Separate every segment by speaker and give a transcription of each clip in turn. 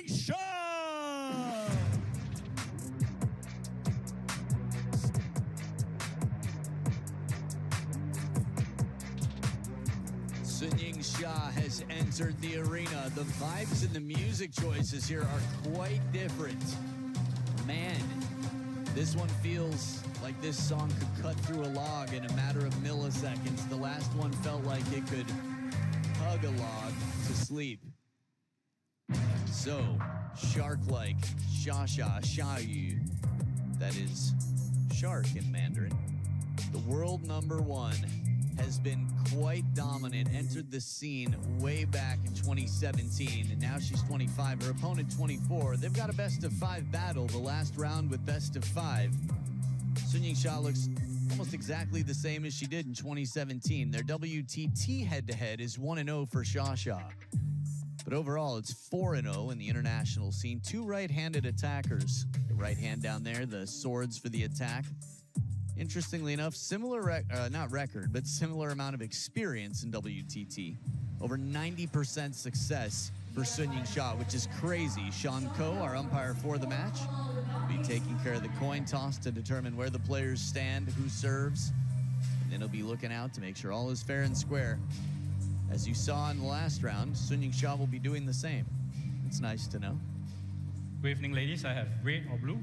Speaker 1: Yingsha! Xunyao has entered the arena. The vibes and the music choices here are quite different. Man, this one feels like this song could cut through a log in a matter of milliseconds. The last one felt like it could hug a log to sleep. So, shark-like, Xia Xiayu, that is shark in Mandarin. The world number one has been quite dominant, entered the scene way back in 2017, and now she's 25, her opponent 24. They've got a best-of-5 battle, the last round with best-of-5. Xunyao looks almost exactly the same as she did in 2017. Their WTT head-to-head is 1-0 for Xia. But overall, it's 4-0 in the international scene. Two right-handed attackers. The right hand down there, the swords for the attack. Interestingly enough, similar similar amount of experience in WTT. Over 90% success for Xunyao, which is crazy. Sean Ko, our umpire for the match, will be taking care of the coin toss to determine where the players stand, who serves, and then he'll be looking out to make sure all is fair and square. As you saw in the last round, Xunyao will be doing the same. It's nice to know.
Speaker 2: Good evening, ladies. I have red or blue.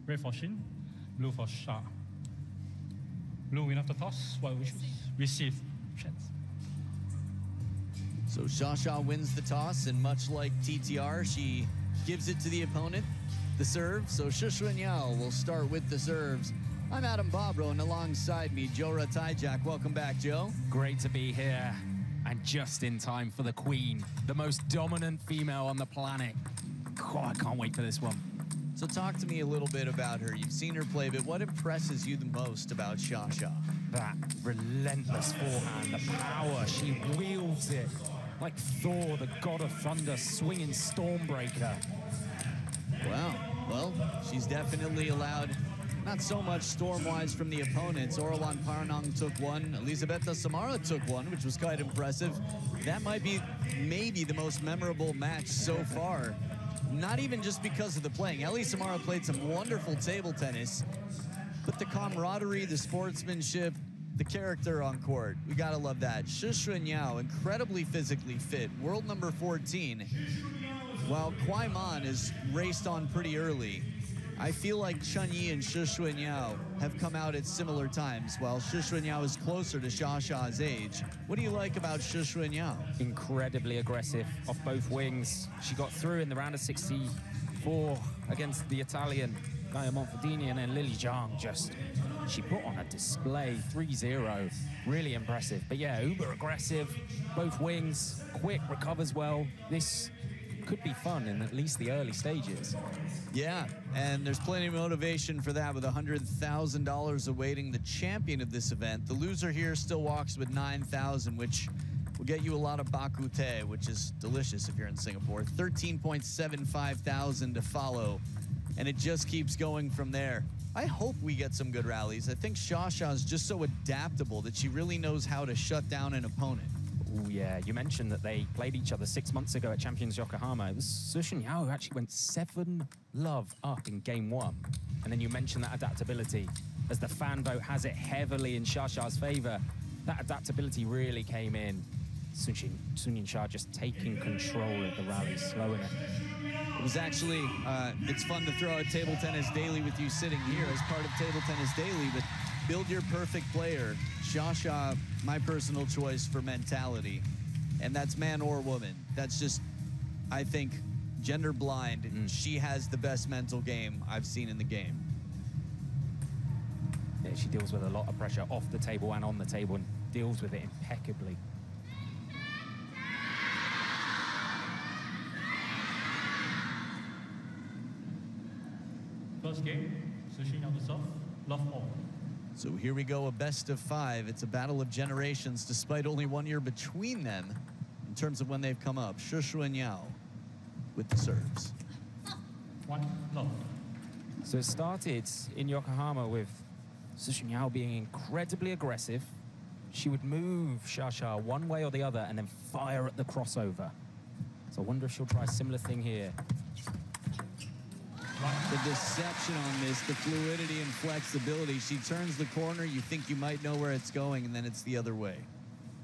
Speaker 2: Red for Shin, blue for Xia. Blue win after toss, white we receive chance.
Speaker 1: So Xia wins the toss, and much like TTR, she gives it to the opponent, the serve. So Xunyao will start with the serves. I'm Adam Bobro, and alongside me, Joe Ratajak. Welcome back, Joe.
Speaker 3: Great to be here, and just in time for the Queen, the most dominant female on the planet. God, I can't wait for this one.
Speaker 1: So talk to me a little bit about her. You've seen her play, but what impresses you the most about Xia?
Speaker 3: That relentless forehand, the power, she wields it like Thor, the god of thunder, swinging Stormbreaker.
Speaker 1: Wow, well, she's definitely allowed not so much storm-wise from the opponents. Orlan Parnong took one. Elisabetta Samara took one, which was quite impressive. That might be maybe the most memorable match so far. Not even just because of the playing. Ellie Samara played some wonderful table tennis, but the camaraderie, the sportsmanship, the character on court, we gotta love that. Xunyao, incredibly physically fit, world number 14. While Kwai Man is raced on pretty early, I feel like Chunyi and Xunyao have come out at similar times, while Xunyao is closer to Xia's age. What do you like about Xunyao?
Speaker 3: Incredibly aggressive off both wings. She got through in the round of 64 against the Italian Gaia Monfordini, and then Lily Zhang she put on a display, 3-0. Really impressive. But yeah, uber aggressive, both wings, quick, recovers well. This could be fun in at least the early stages.
Speaker 1: Yeah, and there's plenty of motivation for that with $100,000 awaiting the champion of this event. The loser here still walks with $9,000, which will get you a lot of bakute, which is delicious if you're in Singapore. $13.75 thousand to follow, and it just keeps going from there. I hope we get some good rallies. I think Xia is just so adaptable that she really knows how to shut down an opponent.
Speaker 3: Oh yeah, you mentioned that they played each other 6 months ago at Champions Yokohama. It was Xunyao who actually went 7-love up in game 1. And then you mentioned that adaptability. As the fan vote has it heavily in Xia's favor, that adaptability really came in. Xunyao just taking control of the rally, slowing it.
Speaker 1: It was actually, it's fun to throw out Table Tennis Daily with you sitting here as part of Table Tennis Daily, but build your perfect player. Xia, my personal choice for mentality. And that's man or woman. That's just, I think, gender blind. She has the best mental game I've seen in the game.
Speaker 3: Yeah, she deals with a lot of pressure off the table and on the table, and deals with it impeccably.
Speaker 2: First game, Xunyao to serve, love all.
Speaker 1: So here we go, a best of 5. It's a battle of generations, despite only 1 year between them in terms of when they've come up. Xunyao with the serves.
Speaker 2: 1 love.
Speaker 3: So it started in Yokohama with Xunyao being incredibly aggressive. She would move Xia one way or the other and then fire at the crossover. So I wonder if she'll try a similar thing here.
Speaker 1: The deception on this, the fluidity and flexibility. She turns the corner, you think you might know where it's going, and then it's the other way.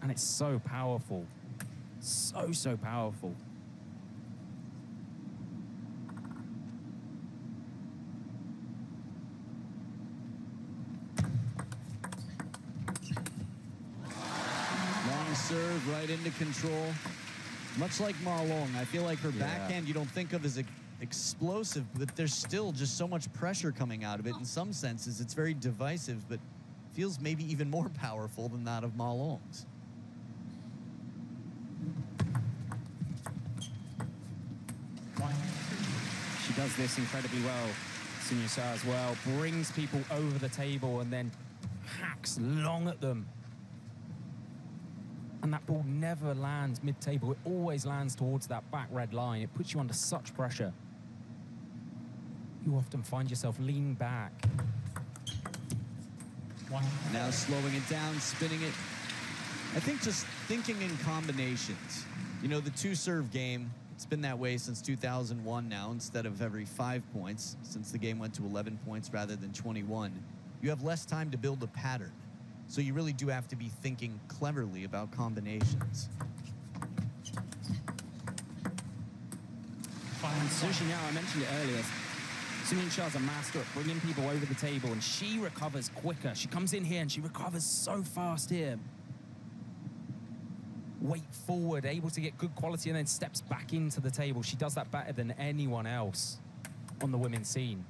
Speaker 3: And it's so powerful. So powerful.
Speaker 1: Long serve right into control. Much like Ma Long, I feel like her backhand you don't think of as explosive, but there's still just so much pressure coming out of it. In some senses, it's very divisive, but feels maybe even more powerful than that of Ma Long's.
Speaker 3: She does this incredibly well. Xunyao as well. Brings people over the table and then hacks long at them. And that ball never lands mid-table. It always lands towards that back red line. It puts you under such pressure. You often find yourself leaning back.
Speaker 1: Now slowing it down, spinning it. I think just thinking in combinations. You know, the two-serve game, it's been that way since 2001 now, instead of every 5 points, since the game went to 11 points rather than 21. You have less time to build a pattern. So you really do have to be thinking cleverly about combinations.
Speaker 3: And Xunyao, I mentioned it earlier. Xunyao is a master at bringing people over the table, and she recovers quicker. She comes in here and she recovers so fast here. Weight forward, able to get good quality, and then steps back into the table. She does that better than anyone else on the women's scene.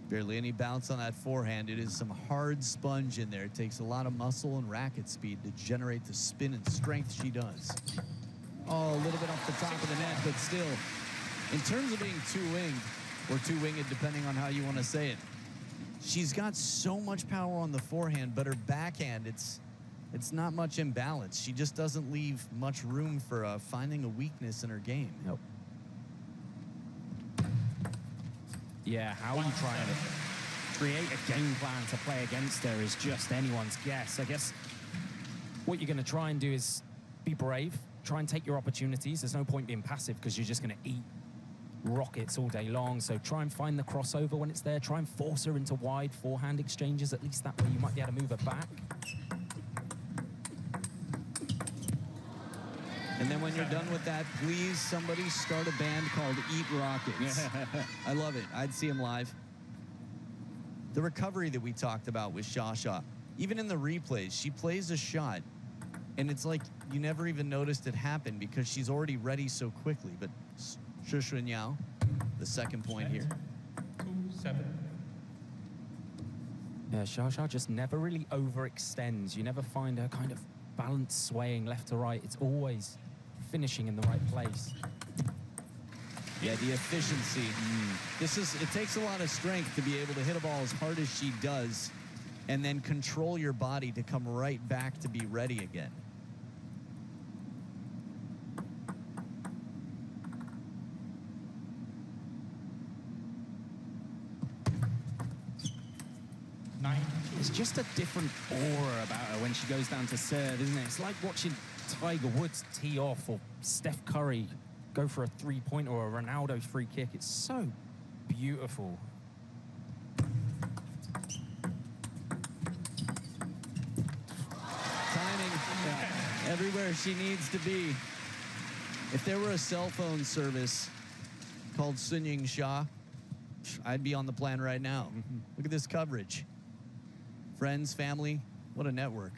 Speaker 1: Barely any bounce on that forehand. It is some hard sponge in there. It takes a lot of muscle and racket speed to generate the spin and strength she does. Oh, a little bit off the top of the net, but still, in terms of being two-winged, or two-winged, depending on how you want to say it, she's got so much power on the forehand, but her backhand, it's not much imbalance. She just doesn't leave much room for finding a weakness in her game.
Speaker 3: Nope. Yeah, how are you trying to create a game plan to play against her is just anyone's guess. I guess what you're going to try and do is be brave, try and take your opportunities. There's no point being passive because you're just going to eat rockets all day long. So try and find the crossover when it's there. Try and force her into wide forehand exchanges. At least that way you might be able to move her back.
Speaker 1: And then when you're done with that, please, somebody start a band called Eat Rockets. I love it. I'd see them live. The recovery that we talked about with Xia, even in the replays, she plays a shot, and it's like you never even noticed it happen because she's already ready so quickly. But Xunyao, the second point here.
Speaker 2: 2-7.
Speaker 3: Yeah, Xia just never really overextends. You never find her kind of balance swaying left to right. It's always finishing in the right place.
Speaker 1: Yeah, the efficiency. It takes a lot of strength to be able to hit a ball as hard as she does and then control your body to come right back to be ready again.
Speaker 3: It's just a different aura about her when she goes down to serve, isn't it? It's like watching Tiger Woods tee off or Steph Curry go for a three-pointer or a Ronaldo free kick. It's so beautiful.
Speaker 1: Timing, everywhere she needs to be. If there were a cell phone service called Yingsha, I'd be on the plan right now. Look at this coverage. Friends, family, what a network.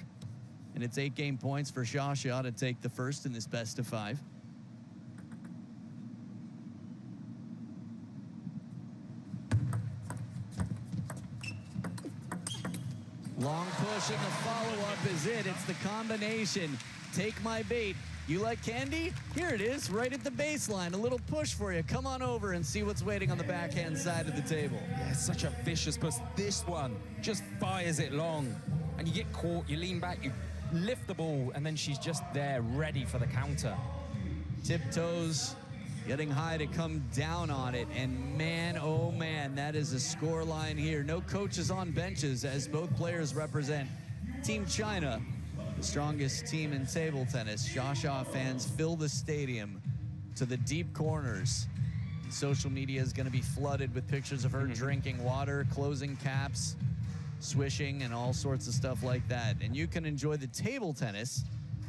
Speaker 1: And it's 8 game points for Xia to take the first in this best of 5. Long push and the follow-up is it. It's the combination. Take my bait. You like candy? Here it is, right at the baseline. A little push for you. Come on over and see what's waiting on the backhand side of the table.
Speaker 3: Yeah, it's such a vicious push. This one just fires it long. And you get caught, you lean back, you lift the ball, and then she's just there ready for the counter.
Speaker 1: Tiptoes, getting high to come down on it. And man, oh man, that is a score line here. No coaches on benches as both players represent Team China the strongest team in table tennis. SHI fans fill the stadium to the deep corners. Social media is going to be flooded with pictures of her drinking water, closing caps, swishing, and all sorts of stuff like that. And you can enjoy the table tennis.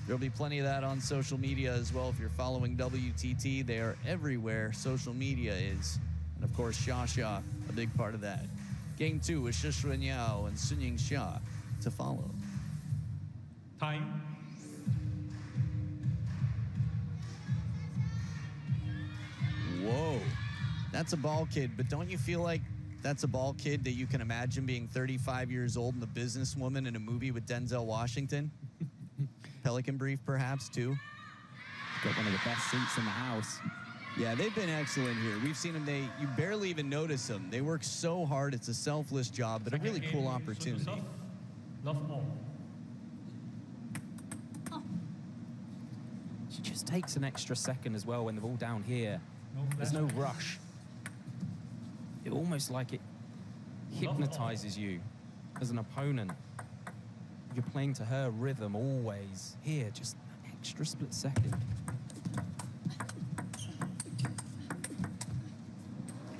Speaker 1: There'll be plenty of that on social media as well. If you're following WTT, they are everywhere social media is. And of course, SHI, a big part of that. Game 2 with Xunyao and Yingsha to follow.
Speaker 2: Time.
Speaker 1: Whoa, that's a ball kid, but don't you feel like that's a ball kid that you can imagine being 35 years old and a businesswoman in a movie with Denzel Washington? Pelican Brief, perhaps, too.
Speaker 3: Got one of the best seats in the house.
Speaker 1: Yeah, they've been excellent here. We've seen them. You barely even notice them. They work so hard. It's a selfless job, but a really cool opportunity.
Speaker 2: Love all.
Speaker 3: She just takes an extra second as well when they're all down here. There's no rush. It almost like it hypnotizes you as an opponent. You're playing to her rhythm always. Here, just an extra split second.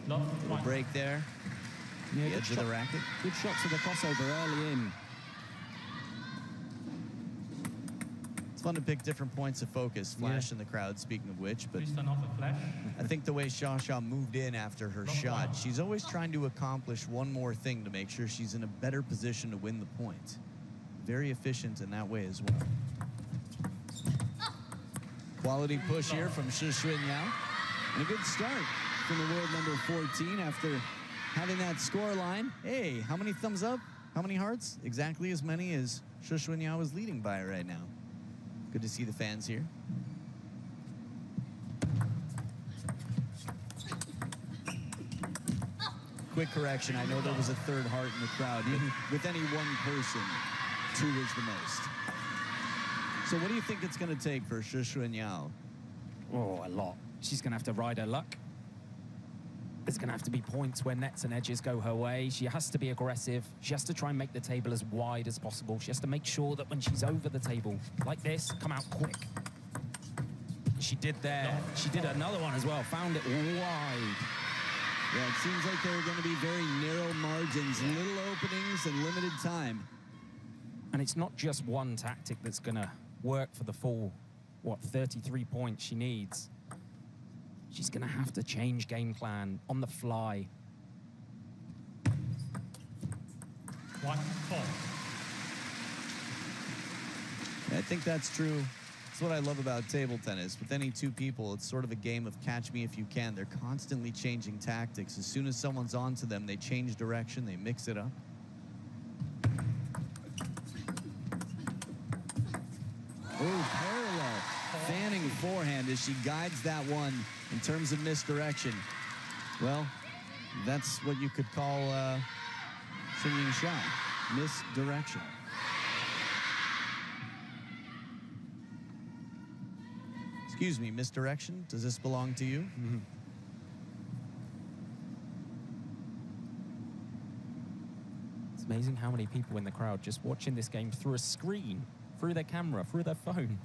Speaker 1: Little break there.
Speaker 3: Yeah,
Speaker 1: The edge of the racket.
Speaker 3: Good shot to the crossover early in.
Speaker 1: It's fun to pick different points of focus. Flash in the crowd, speaking of which. But
Speaker 2: Please turn off the flash.
Speaker 1: I think the way SHI moved in after her shot, she's always trying to accomplish one more thing to make sure she's in a better position to win the point. Very efficient in that way as well. Quality push here from Xunyao. And a good start from the world number 14 after having that score line. Hey, how many thumbs up? How many hearts? Exactly as many as Xunyao is leading by right now. Good to see the fans here. Quick correction, I know there was a third heart in the crowd, but with any one person, 2 is the most. So what do you think it's going to take for Xunyao?
Speaker 3: Oh, a lot. She's going to have to ride her luck. There's going to have to be points where nets and edges go her way. She has to be aggressive. She has to try and make the table as wide as possible. She has to make sure that when she's over the table, like this, come out quick. She did there. She did another one as well. Found it wide.
Speaker 1: Yeah, it seems like there are going to be very narrow margins, little openings, and limited time.
Speaker 3: And it's not just one tactic that's going to work for the full, 33 points she needs. She's going to have to change game plan on the fly.
Speaker 2: 1-4.
Speaker 1: I think that's true. That's what I love about table tennis. With any 2 people, it's sort of a game of catch me if you can. They're constantly changing tactics. As soon as someone's onto them, they change direction, they mix it up. Oh, parallel. Fanning forehand as she guides that one in terms of misdirection. Well, that's what you could call Yingsha, misdirection. Excuse me, misdirection? Does this belong to you?
Speaker 3: It's amazing how many people in the crowd just watching this game through a screen, through their camera, through their phone.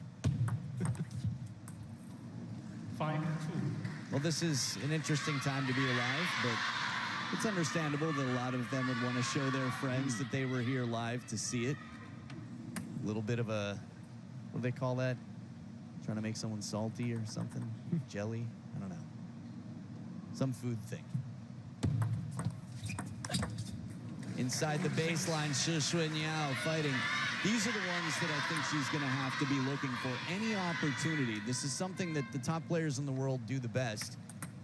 Speaker 2: 5-2.
Speaker 1: Well, this is an interesting time to be alive, but it's understandable that a lot of them would want to show their friends that they were here live to see it. A little bit of a, what do they call that? Trying to make someone salty or something? Jelly? I don't know. Some food thing. Inside the baseline, Xunyao fighting. These are the ones that I think she's going to have to be looking for. Any opportunity. This is something that the top players in the world do the best,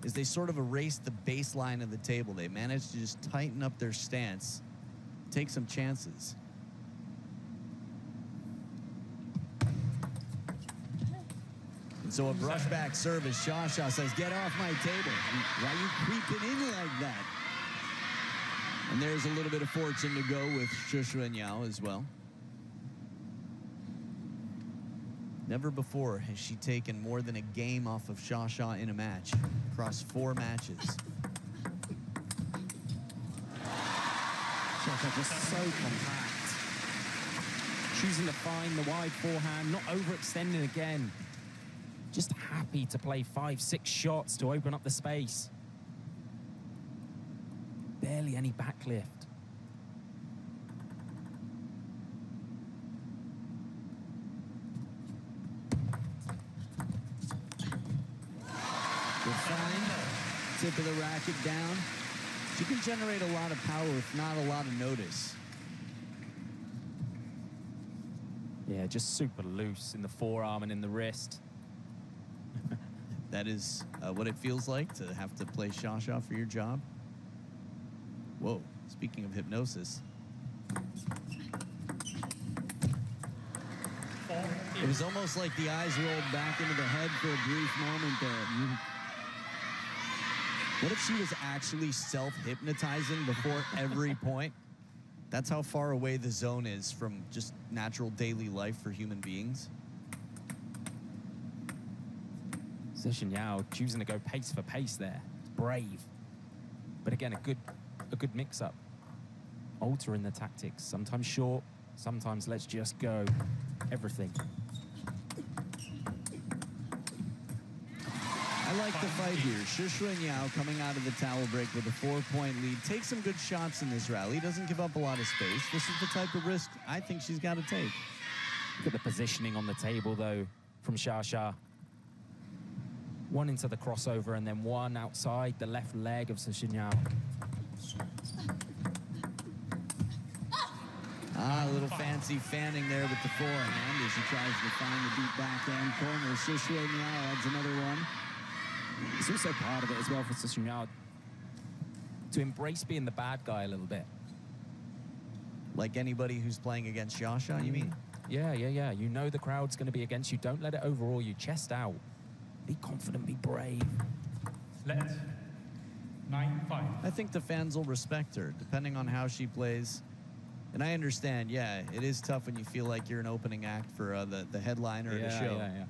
Speaker 1: is they sort of erase the baseline of the table. They manage to just tighten up their stance, take some chances. And so a brushback service. SHI says, get off my table. Why are you creeping in like that? And there's a little bit of fortune to go with Xunyao as well. Never before has she taken more than a game off of SHI in a match, across 4 matches.
Speaker 3: Just so compact. choosing to find the wide forehand, not overextending again. Just happy to play 5-6 shots to open up the space. Barely any backlift.
Speaker 1: Good find. Tip of the racket down. She can generate a lot of power, if not a lot of notice.
Speaker 3: Yeah, just super loose in the forearm and in the wrist.
Speaker 1: That is what it feels like to have to play Sha for your job. Whoa, speaking of hypnosis. It was almost like the eyes rolled back into the head for a brief moment there. What if she was actually self-hypnotizing before every point? That's how far away the zone is from just natural daily life for human beings.
Speaker 3: Xunyao choosing to go pace for pace there. It's brave. But again, a good mix-up. Altering the tactics. Sometimes short, sometimes let's just go. Everything.
Speaker 1: I like the fight here. Xunyao coming out of the towel break with a 4-point lead. Takes some good shots in this rally. Doesn't give up a lot of space. This is the type of risk I think she's got to take.
Speaker 3: Look at the positioning on the table, though, from Sha. One into the crossover and then one outside the left leg of Xunyao.
Speaker 1: A little fancy fanning there with the forehand as he tries to find the deep backhand corner. Xunyao adds another one.
Speaker 3: It's also part of it as well for Xunyao to embrace being the bad guy a little bit.
Speaker 1: Like anybody who's playing against Sha, you mean?
Speaker 3: Yeah. You know the crowd's going to be against you. Don't let it overawe you. Chest out. Be confident, be brave.
Speaker 2: Let 9-5.
Speaker 1: I think the fans will respect her, depending on how she plays. And I understand, yeah, it is tough when you feel like you're an opening act for the headliner of the show.
Speaker 3: Yeah.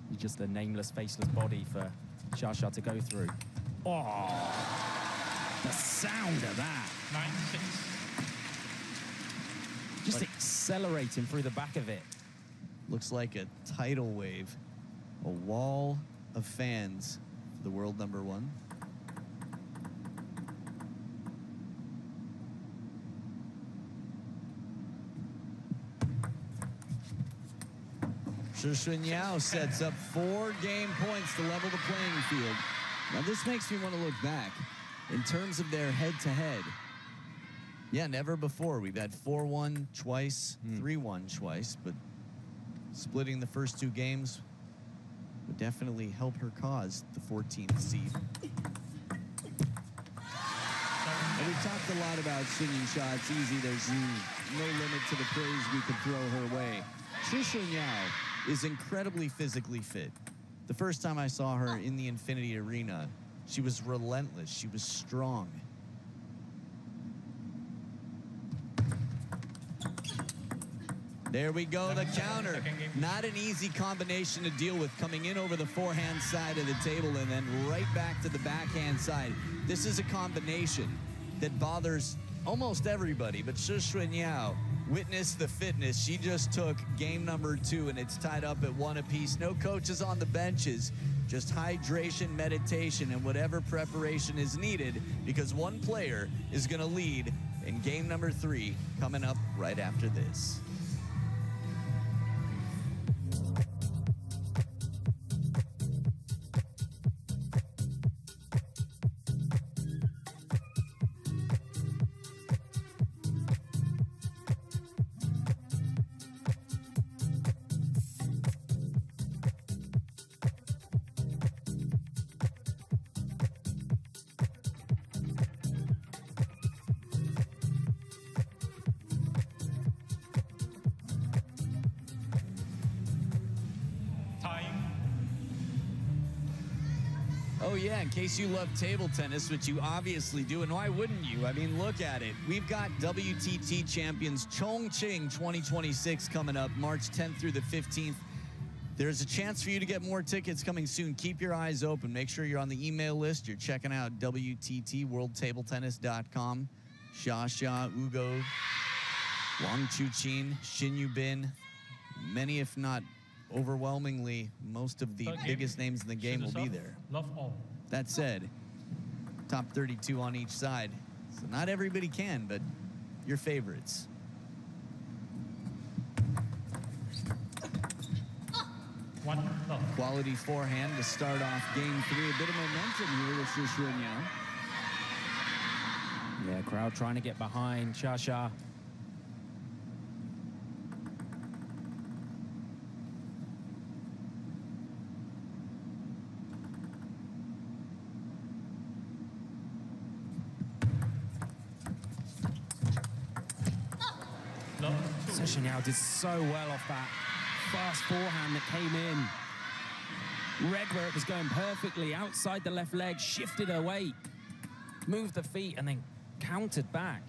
Speaker 3: You're just a nameless, faceless body for Sha to go through. Oh, the sound of that.
Speaker 2: 9-6.
Speaker 3: Just accelerating through the back of it.
Speaker 1: Looks like a tidal wave. A wall of fans for the world number one. Xunyao sets up 4 game points to level the playing field. Now this makes me want to look back in terms of their head-to-head. Yeah, never before. We've had 4-1 twice, 3-1 twice, but splitting the first 2 games would definitely help her cause the 14th seed. And we've talked a lot about Xunyao. It's easy. There's no limit to the praise we could throw her way. Xunyao is incredibly physically fit. The first time I saw her in the Infinity Arena, she was relentless. She was strong. There we go, the counter. Not an easy combination to deal with, coming in over the forehand side of the table and then right back to the backhand side. This is a combination that bothers almost everybody, but Xunyao, witness the fitness. She just took game number 2 and it's tied up at 1 apiece. No coaches on the benches, just hydration, meditation, and whatever preparation is needed, because one player is gonna lead in game number 3 coming up right after this. Oh yeah, in case you love table tennis, which you obviously do, and why wouldn't you? I mean, look at it. We've got WTT champions Chongqing 2026 coming up March 10th through the 15th. There's a chance for you to get more tickets coming soon. Keep your eyes open. Make sure you're on the email list. You're checking out WTT, worldtabletennis.com. Xia, Ugo, Wang Chuqin, Xin Yubin, many, if not overwhelmingly, most of the biggest names in the game will be there.
Speaker 2: Love all.
Speaker 1: That said, top 32 on each side. So not everybody can, but your favorites.
Speaker 2: One love.
Speaker 1: Quality forehand to start off game 3. A bit of momentum here with Xunyao.
Speaker 3: Yeah, crowd trying to get behind Xia. Xunyao did so well off that fast forehand that came in. Read where it was going perfectly, outside the left leg, shifted her weight, moved the feet, and then countered back.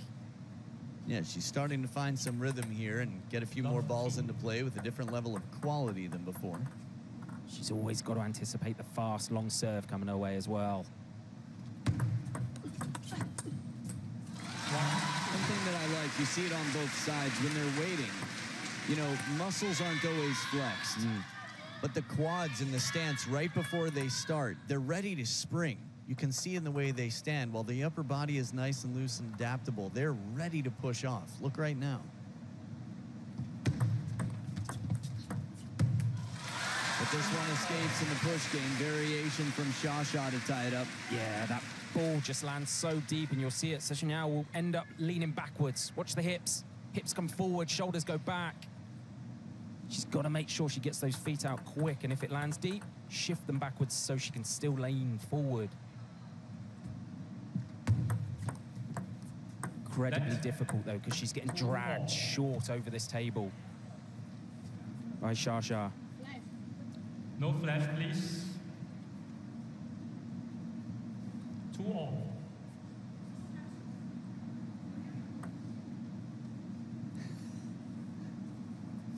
Speaker 1: Yeah, she's starting to find some rhythm here and get a few more balls into play with a different level of quality than before.
Speaker 3: She's always got to anticipate the fast, long serve coming her way as well.
Speaker 1: One thing that I like, you see it on both sides, when they're waiting, you know, muscles aren't always flexed. But the quads in the stance right before they start, they're ready to spring. You can see in the way they stand, while the upper body is nice and loose and adaptable, they're ready to push off. Look right now. But this one escapes in the push game. Variation from Xia to tie it up.
Speaker 3: Yeah, that ball just lands so deep, and you'll see it. Xunyao will end up leaning backwards. Watch the hips. Hips come forward, shoulders go back. She's got to make sure she gets those feet out quick, and if it lands deep, shift them backwards so she can still lean forward. Incredibly difficult, though, because she's getting dragged short over this table by Xia.
Speaker 2: No flash, please. 2-all.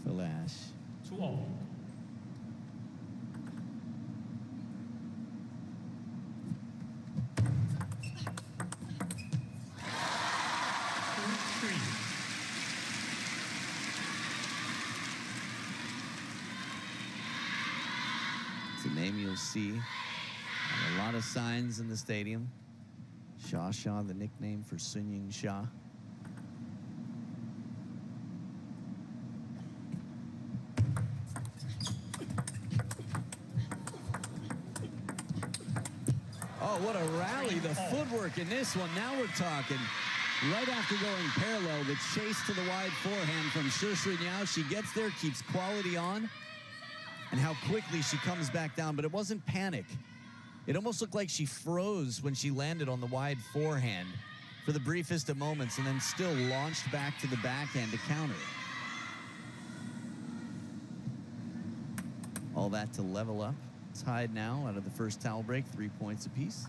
Speaker 1: Flash.
Speaker 2: 2-all.
Speaker 1: It's a name you'll see on a lot of signs in the stadium. Xia, the nickname for Yingsha. Oh, what a rally. The footwork in this one. Now we're talking. Right after going parallel, the chase to the wide forehand from Xunyao. She gets there, keeps quality on, and how quickly she comes back down. But it wasn't panic. It almost looked like she froze when she landed on the wide forehand for the briefest of moments, and then still launched back to the backhand to counter. All that to level up. Tied now out of the first towel break, 3 points apiece.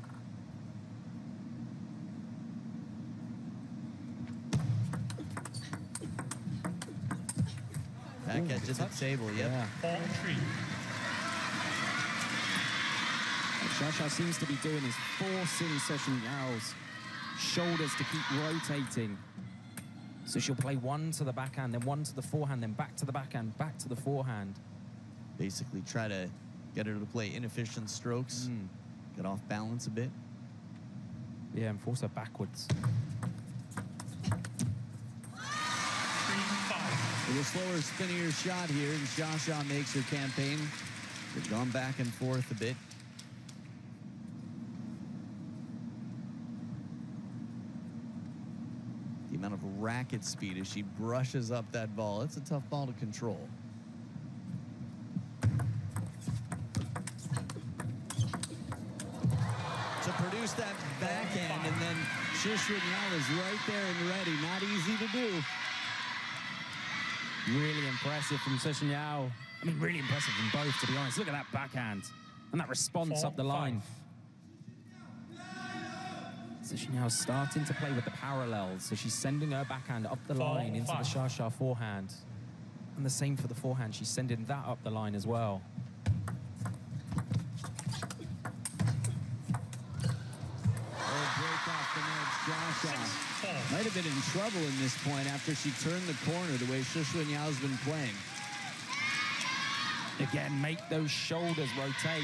Speaker 1: Back edge of the table, yep.
Speaker 3: Yeah.
Speaker 2: 4-3.
Speaker 3: What Xia seems to be doing is forcing Xunyao's shoulders to keep rotating. So she'll play one to the backhand, then one to the forehand, then back to the backhand, back to the forehand.
Speaker 1: Basically try to get her to play inefficient strokes, get off balance a bit.
Speaker 3: Yeah, and force her backwards.
Speaker 2: 3-5.
Speaker 1: With a slower, spinnier shot here, and Xia makes her campaign. They've gone back and forth a bit. The amount of racket speed as she brushes up that ball. It's a tough ball to control. To produce that backhand, and then Xunyao is right there and ready. Not easy to do.
Speaker 3: Really impressive from Xunyao. I mean, really impressive from both, to be honest. Look at that backhand and that response up the line. Xunyao's starting to play with the parallels, so she's sending her backhand up the line into the Xia forehand. And the same for the forehand. She's sending that up the line as well.
Speaker 1: Break off the net, Xia. Might quite a bit in trouble in this point after she turned the corner the way Xunyao has been playing.
Speaker 3: Again, make those shoulders rotate.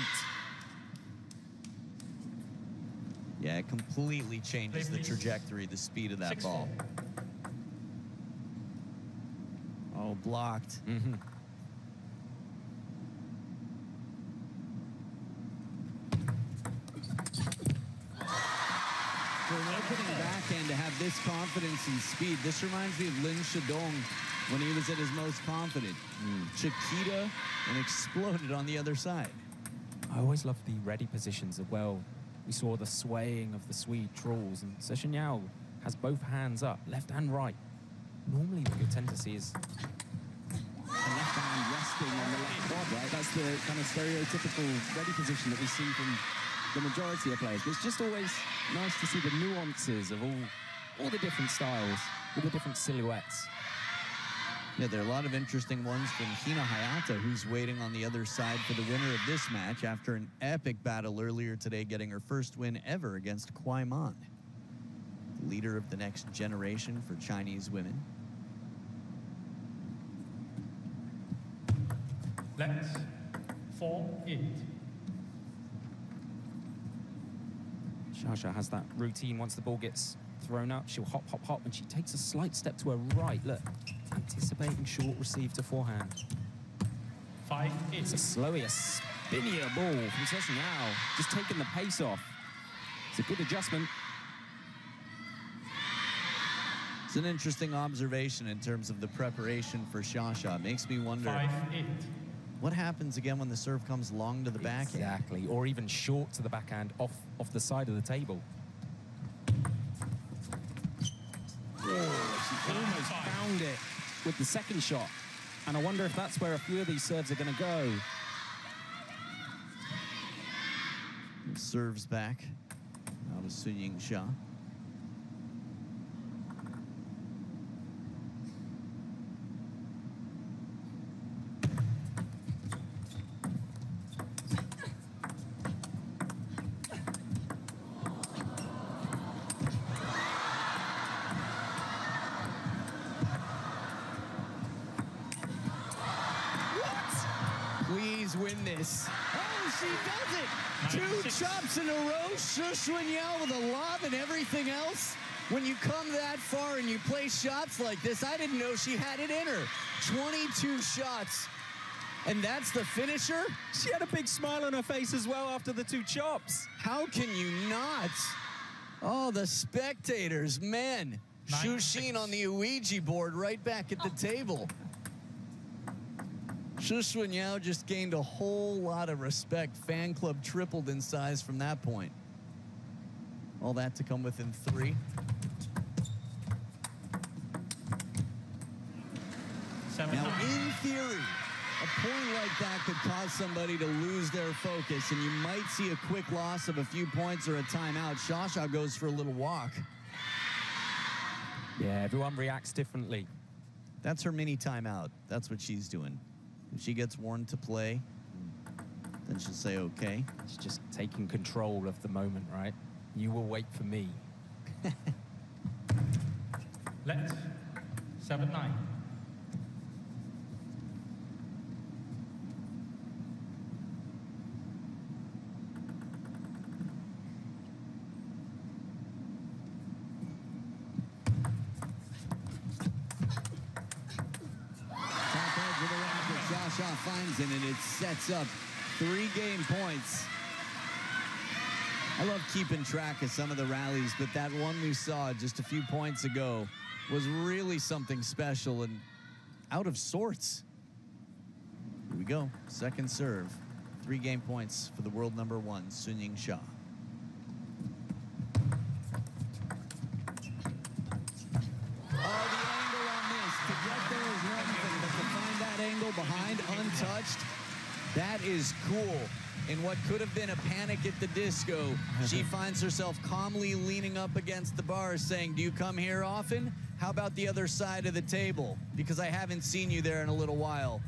Speaker 1: Yeah, it completely changes the trajectory, the speed of that
Speaker 2: 6-4.
Speaker 1: ball. Oh, blocked.
Speaker 3: Mm-hmm.
Speaker 1: For an opening backhand to have this confidence and speed, this reminds me of Lin Shidong when he was at his most confident. Chiquita and exploded on the other side.
Speaker 3: I always love the ready positions as well. We saw the swaying of the Swede trolls, and Xunyao has both hands up, left and right. Normally what you'll tend to see is
Speaker 4: a left hand resting on the left quad, right? That's the kind of stereotypical ready position that we see from the majority of players. But it's just always nice to see the nuances of all the different styles with the different silhouettes.
Speaker 1: Yeah, there are a lot of interesting ones from Hina Hayata, who's waiting on the other side for the winner of this match after an epic battle earlier today, getting her first win ever against Kwai Man, the leader of the next generation for Chinese women.
Speaker 2: Let's 4-8.
Speaker 3: Shasha has that routine. Once the ball gets thrown up, she'll hop, hop, hop, and she takes a slight step to her right. Look, anticipating short receive to forehand.
Speaker 2: 5-8.
Speaker 3: It's a slower, spinnier ball from Xunyao, just taking the pace off. It's a good adjustment.
Speaker 1: It's an interesting observation in terms of the preparation for Shasha. It makes me wonder
Speaker 2: 5-8.
Speaker 1: what happens again when the serve comes long to the backhand.
Speaker 3: Exactly, or even short to the backhand off the side of the table. Oh, she almost found it with the second shot. And I wonder if that's where a few of these serves are going to go.
Speaker 1: Serves back. Now to Yingsha. Please win this. Oh, she does it! 2 chops in a row. Xunyao with a lob and everything else. When you come that far and you play shots like this, I didn't know she had it in her. 22 shots. And that's the finisher?
Speaker 3: She had a big smile on her face as well after the 2 chops.
Speaker 1: How can you not? Oh, the spectators, man. Shushin on the Ouija board right back at the table. Xunyao just gained a whole lot of respect. Fan club tripled in size from that point. All that to come within 3. Now, in theory, a point like that could cause somebody to lose their focus, and you might see a quick loss of a few points or a timeout. Shasha goes for a little walk.
Speaker 3: Yeah, everyone reacts differently.
Speaker 1: That's her mini timeout. That's what she's doing. If she gets warned to play, then she'll say, okay.
Speaker 3: She's just taking control of the moment, right? You will wait for me.
Speaker 2: Let's 7-9.
Speaker 1: Shasha finds it, and it sets up 3 game points. I love keeping track of some of the rallies, but that one we saw just a few points ago was really something special and out of sorts. Here we go. Second serve. 3 game points for the world number 1, Yingsha. Behind untouched. That is cool. In what could have been a panic at the disco, she finds herself calmly leaning up against the bar saying, do you come here often? How about the other side of the table? Because I haven't seen you there in a little while.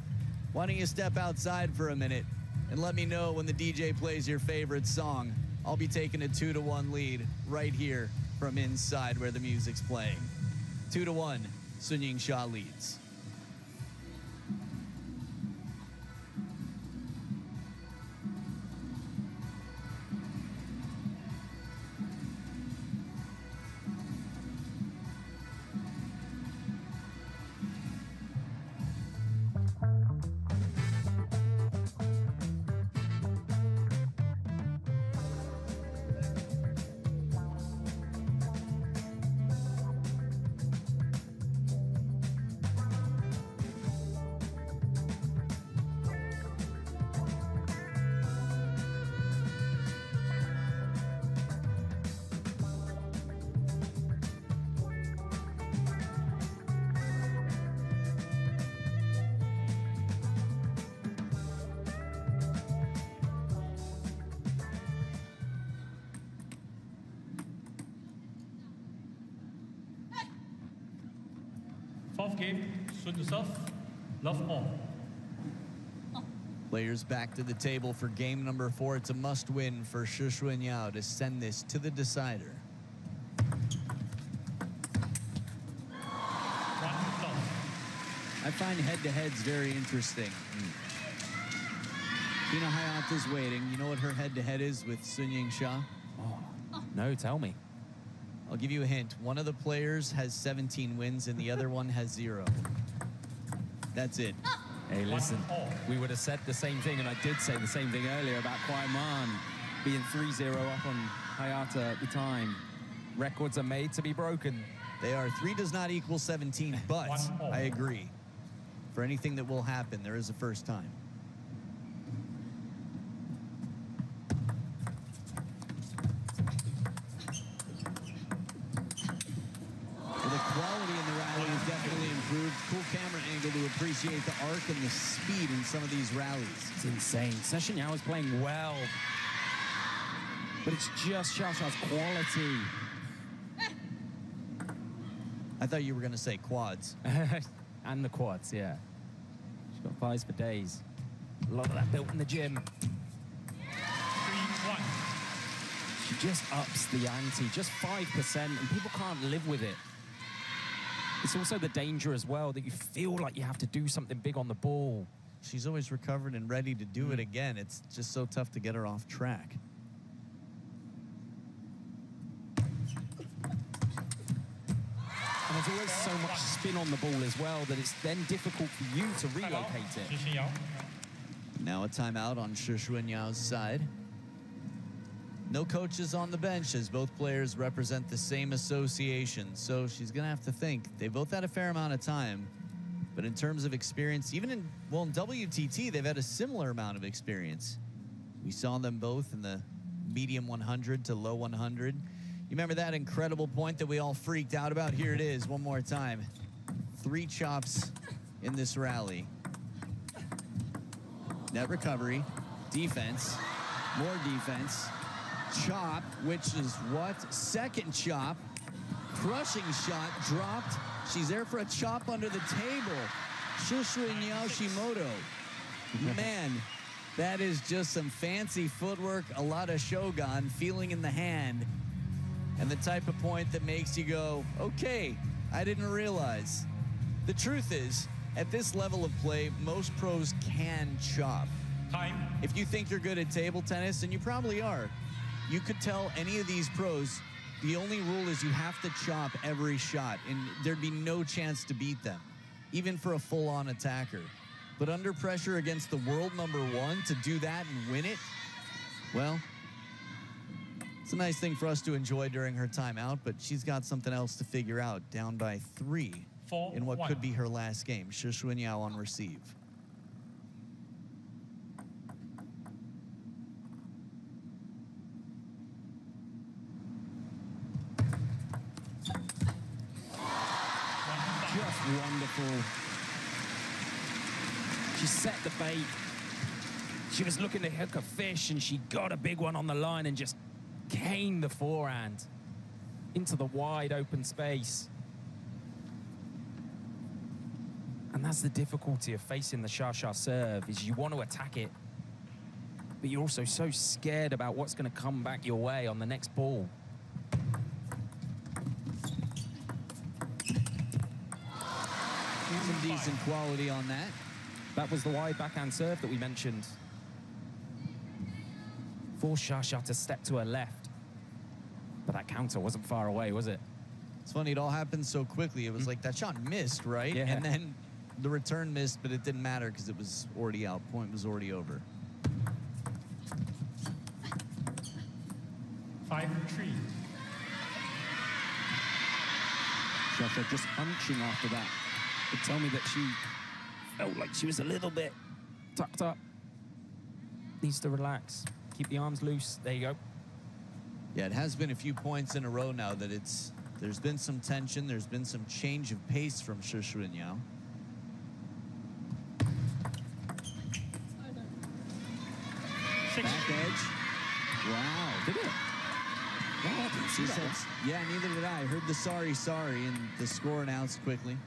Speaker 1: Why don't you step outside for a minute and let me know when the DJ plays your favorite song. I'll be taking a 2-1 lead right here from inside where the music's playing. 2-1, Yingsha leads.
Speaker 2: Fourth game, Sun to serve, love all.
Speaker 1: Players back to the table for game number 4. It's a must-win for Xunyao to send this to the decider.
Speaker 2: One love.
Speaker 1: I find head-to-heads very interesting. Hina Hayata's waiting. You know what her head-to-head is with Yingsha?
Speaker 3: No, tell me.
Speaker 1: I'll give you a hint. One of the players has 17 wins and the other one has 0. That's it.
Speaker 3: Hey, listen, we would have said the same thing, and I did say the same thing earlier about Kwai Man being 3-0 up on Hayata at the time. Records are made to be broken.
Speaker 1: They are. 3 does not equal 17, but I agree. For anything that will happen, there is a first time. Cool camera angle to appreciate the arc and the speed in some of these rallies.
Speaker 3: It's insane. Xunyao is playing well, but it's just Xia quality.
Speaker 1: I thought you were going to say quads.
Speaker 3: And the quads, yeah. She's got thighs for days. A lot of that built in the gym.
Speaker 2: 3-1.
Speaker 3: She just ups the ante, just 5%, and people can't live with it. It's also the danger as well that you feel like you have to do something big on the ball.
Speaker 1: She's always recovered and ready to do it again. It's just so tough to get her off track.
Speaker 3: And there's always so much spin on the ball as well that it's then difficult for you to relocate it.
Speaker 2: Xunyao.
Speaker 1: Now a timeout on Xunyao's side. No coaches on the bench as both players represent the same association, so she's going to have to think. They both had a fair amount of time, but in terms of experience, even in WTT, they've had a similar amount of experience. We saw them both in the medium 100 to low 100. You remember that incredible point that we all freaked out about? Here it is, one more time. 3 chops in this rally. Net recovery, defense, more defense. Chop, which is what? Second chop. Crushing shot, dropped. She's there for a chop under the table. Xunyao Shimoto. Man, that is just some fancy footwork, a lot of shogun, feeling in the hand, and the type of point that makes you go, okay, I didn't realize. The truth is, at this level of play, most pros can chop.
Speaker 2: Time.
Speaker 1: If you think you're good at table tennis, and you probably are, you could tell any of these pros, the only rule is you have to chop every shot, and there'd be no chance to beat them, even for a full-on attacker. But under pressure against the world #1 to do that and win it, well, it's a nice thing for us to enjoy during her timeout, but she's got something else to figure out, down by 3 in what could be her last game. Xunyao on receive.
Speaker 3: Wonderful. She set the bait. She was looking to hook a fish, and she got a big one on the line and just caned the forehand into the wide open space. And that's the difficulty of facing the Xia serve, is you want to attack it, but you're also so scared about what's going to come back your way on the next ball.
Speaker 1: decent quality on that.
Speaker 3: That was the wide backhand serve that we mentioned. Forced Xia to step to her left. But that counter wasn't far away, was it?
Speaker 1: It's funny, it all happened so quickly. It was like that shot missed, right?
Speaker 3: Yeah.
Speaker 1: And then the return missed, but it didn't matter because it was already out. Point was already over.
Speaker 2: 5-3.
Speaker 4: Xia just hunching after that. It tell me that she felt like she was a little bit
Speaker 3: Tucked up. Needs to relax. Keep the arms loose. There you go.
Speaker 1: Yeah, it has been a few points in a row now that there's been some tension, there's been some change of pace from Xunyao.
Speaker 4: back edge. Wow. Did it? No, I didn't see that.
Speaker 1: Yeah, neither did I. Heard the sorry, and the score announced quickly.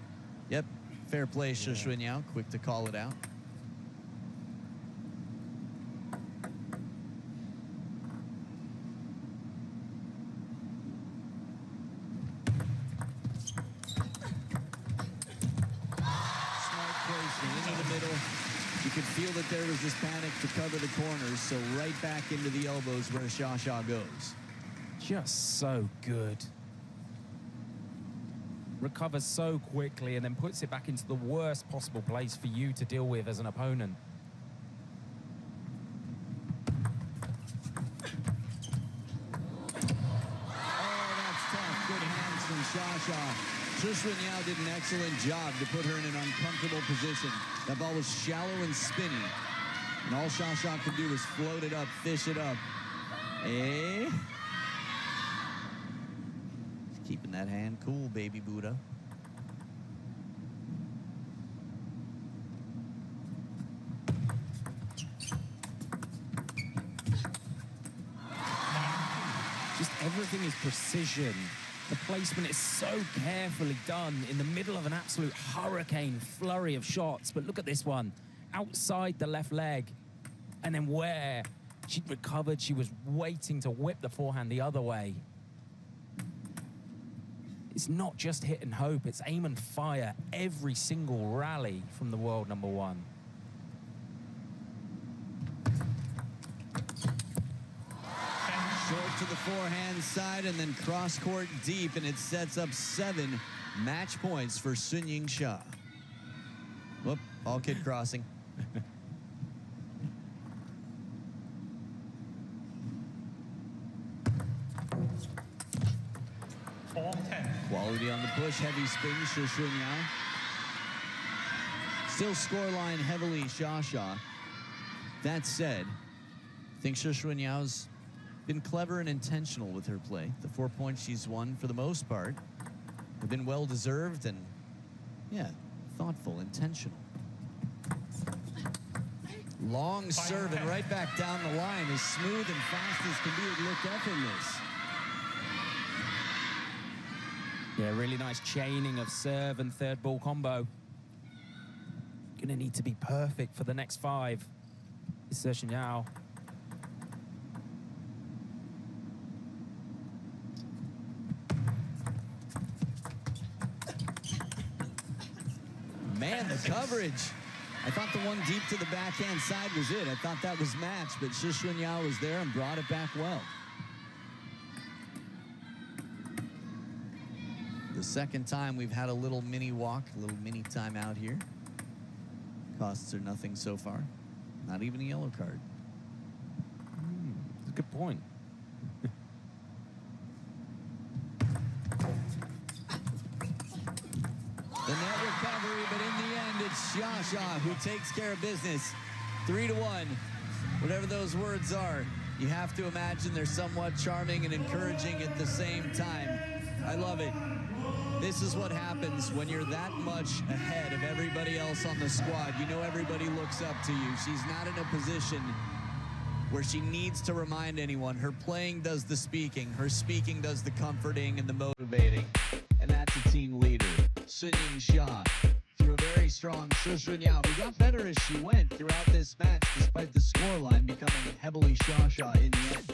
Speaker 1: Yep, fair play, Xunyao. Quick to call it out. Smart placement into the middle. You could feel that there was this panic to cover the corners, so right back into the elbows where Xia goes.
Speaker 3: Just so good. Recovers so quickly and then puts it back into the worst possible place for you to deal with as an opponent.
Speaker 1: Oh, that's tough. Good hands from Xia. Xunyao did an excellent job to put her in an uncomfortable position. That ball was shallow and spinny. And all Xia could do was float it up, fish it up. Eh? Keeping that hand cool, baby Buddha.
Speaker 3: Just everything is precision. The placement is so carefully done in the middle of an absolute hurricane flurry of shots. But look at this one, outside the left leg. And then where she'd recovered, she was waiting to whip the forehand the other way. It's not just hit and hope, it's aim and fire every single rally from the world number one.
Speaker 1: Short to the forehand side and then cross court deep, and it sets up 7 match points for Yingsha. Whoop, all kid crossing. Quality on the push, heavy spin, Xunyao. Still scoreline heavily, Xia. That said, I think Xunyao's been clever and intentional with her play. The 4 points she's won, for the most part, have been well-deserved and, yeah, thoughtful, intentional. Long serve and right back down the line, as smooth and fast as can be. It looked effortless.
Speaker 3: Yeah, really nice chaining of serve and third ball combo. Gonna need to be perfect for the next 5. It's Xunyao.
Speaker 1: Man, the coverage. I thought the one deep to the backhand side was it. I thought that was matched, but Xunyao was there and brought it back well. The second time we've had a little mini walk, a little mini timeout here. Costs are nothing so far. Not even a yellow card.
Speaker 3: That's a good point.
Speaker 1: The net recovery, but in the end, it's Xia who takes care of business. 3-1. Whatever those words are, you have to imagine they're somewhat charming and encouraging at the same time. I love it. This is what happens when you're that much ahead of everybody else on the squad. You know everybody looks up to you. She's not in a position where she needs to remind anyone. Her playing does the speaking. Her speaking does the comforting and the motivating. And that's a team leader. Yingsha through a very strong Xunyao, who got better as she went throughout this match, despite the scoreline becoming heavily Xia in the end.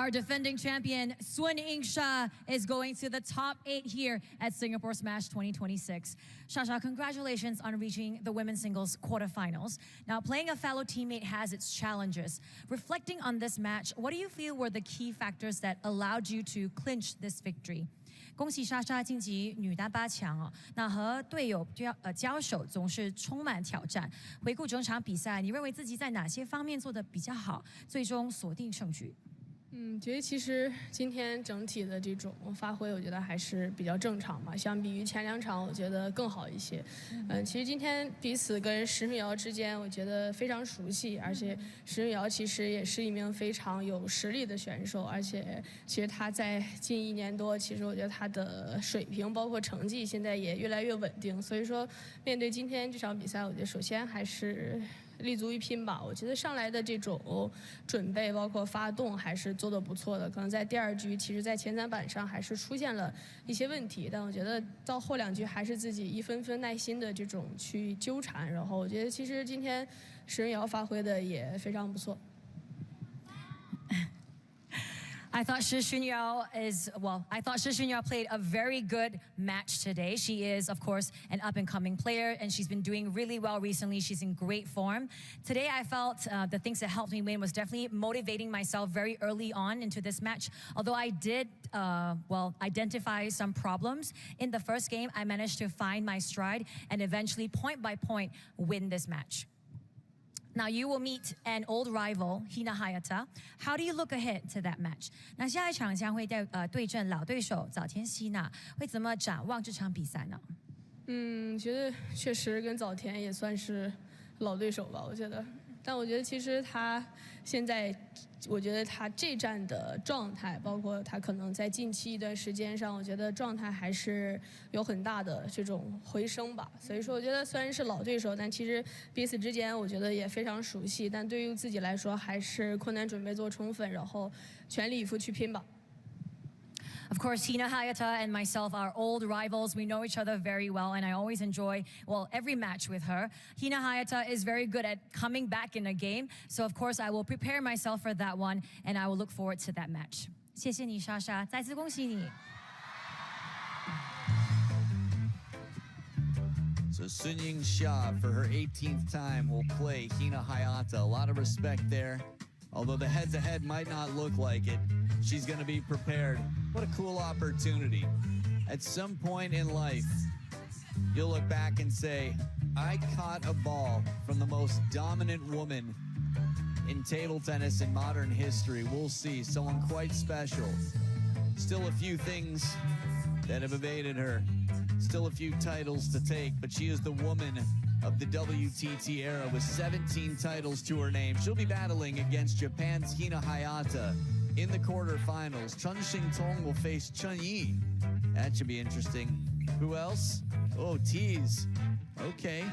Speaker 5: Our defending champion, Yingsha, is going to the top 8 here at Singapore Smash 2026. Shasha, congratulations on reaching the women's singles quarterfinals. Now, playing a fellow teammate has its challenges. Reflecting on this match, what do you feel were the key factors that allowed you to clinch this victory? 恭喜莎莎晋级女单8强哦。那和队友交手总是充满挑战。回顾整场比赛，你认为自己在哪些方面做得比较好，最终锁定胜局？
Speaker 6: 觉得其实今天整体的这种发挥，我觉得还是比较正常吧。相比于前2场，我觉得更好一些。其实今天彼此跟石米瑶之间，我觉得非常熟悉，而且石米瑶其实也是一名非常有实力的选手，而且其实他在近1年多，其实我觉得他的水平包括成绩现在也越来越稳定。所以说，面对今天这场比赛，我觉得首先还是立足于拼吧。我觉得上来的这种准备，包括发动，还是做得不错的。可能在第2局，其实在前3板上还是出现了一些问题，但我觉得到后2局还是自己一分分耐心的这种去纠缠。然后我觉得其实今天石人瑶发挥的也非常不错。
Speaker 5: I thought Xunyao played a very good match today. She is, of course, an up-and-coming player, and she's been doing really well recently. She's in great form. Today, I felt the things that helped me win was definitely motivating myself very early on into this match. Although I did, identify some problems in the first game, I managed to find my stride and eventually, point by point, win this match. Now you will meet an old rival, Hina Hayata. How do you look ahead to that match? 那下一场将会对阵老对手早田希娜，会怎么展望这场比赛呢？
Speaker 6: 觉得确实跟早田也算是老对手吧，我觉得。但我觉得其实他现在，我觉得他这站的状态，包括他可能在近期一段时间上，我觉得状态还是有很大的这种回升吧。所以说，我觉得虽然是老对手，但其实彼此之间我觉得也非常熟悉。但对于自己来说，还是困难准备做充分，然后全力以赴去拼吧。
Speaker 5: Of course, Hina Hayata and myself are old rivals. We know each other very well, and I always enjoy, every match with her. Hina Hayata is very good at coming back in a game, so of course I will prepare myself for that one, and I will look forward to that match. 谢谢你，莎莎，再次恭喜你。
Speaker 1: So Xunyao for her 18th time will play Hina Hayata. A lot of respect there. Although the head-to-head might not look like it, she's going to be prepared. What a cool opportunity. At some point in life, you'll look back and say, I caught a ball from the most dominant woman in table tennis in modern history. We'll see. Someone quite special. Still a few things that have evaded her. Still a few titles to take, but she is the woman of the WTT era with 17 titles to her name. She'll be battling against Japan's Hina Hayata in the quarterfinals. Chun Xingtong will face Chun Yi. That should be interesting. Who else? Oh, tease. Okay.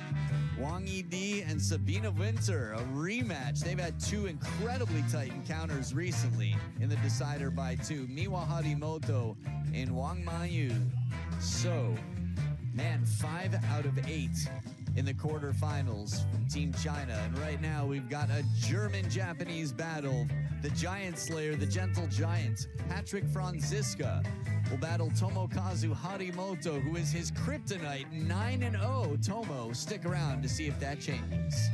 Speaker 1: Wang Yidi and Sabina Winter, a rematch. They've had 2 incredibly tight encounters recently in the decider by 2. Miwa Harimoto and Wang Manyu. So, man, 5 out of 8 in the quarterfinals from Team China. And right now we've got a German-Japanese battle. The Giant Slayer, the Gentle Giant, Patrick Franziska, will battle Tomokazu Harimoto, who is his kryptonite, 9-0. Tomo, stick around to see if that changes.